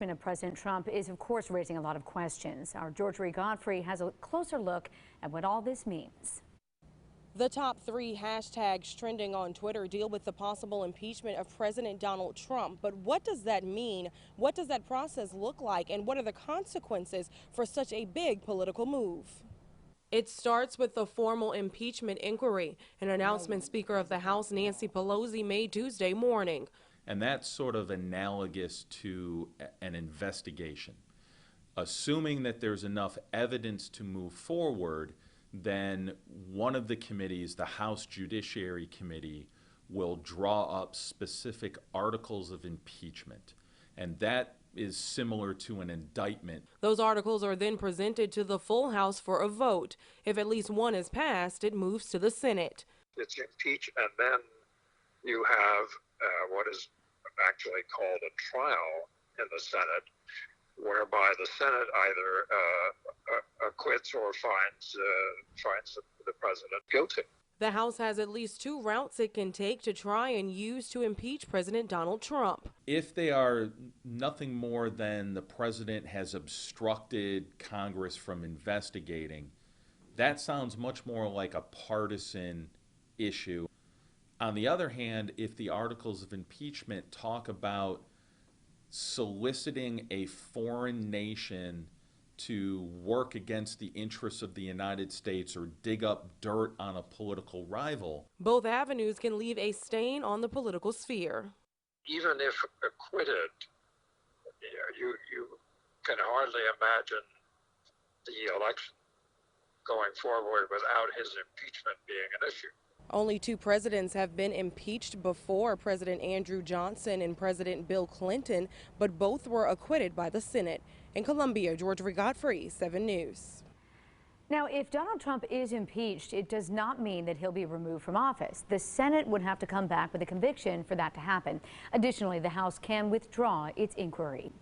Of President Trump is, of course, raising a lot of questions. Our George Godfrey has a closer look at what all this means. The top 3 hashtags trending on Twitter deal with the possible impeachment of President Donald Trump. But what does that mean? What does that process look like? And what are the consequences for such a big political move? It starts with the formal impeachment inquiry, an announcement Speaker of the House Nancy Pelosi made Tuesday morning. And that's sort of analogous to an investigation. Assuming that there's enough evidence to move forward, then one of the committees, the House Judiciary Committee, will draw up specific articles of impeachment. And that is similar to an indictment. Those articles are then presented to the full House for a vote. If at least one is passed, it moves to the Senate. It's impeach, and then you have what is actually called a trial in the Senate, whereby the Senate either acquits or finds the president guilty. The House has at least 2 routes it can take to try and use to impeach President Donald Trump. If they are nothing more than the president has obstructed Congress from investigating, that sounds much more like a partisan issue. On the other hand, if the articles of impeachment talk about soliciting a foreign nation to work against the interests of the United States or dig up dirt on a political rival, both avenues can leave a stain on the political sphere. Even if acquitted, you can hardly imagine the election going forward without his impeachment being an issue. Only 2 presidents have been impeached before, President Andrew Johnson and President Bill Clinton, but both were acquitted by the Senate. In Columbia, George Godfrey, 7 News. Now, if Donald Trump is impeached, it does not mean that he'll be removed from office. The Senate would have to come back with a conviction for that to happen. Additionally, the House can withdraw its inquiry.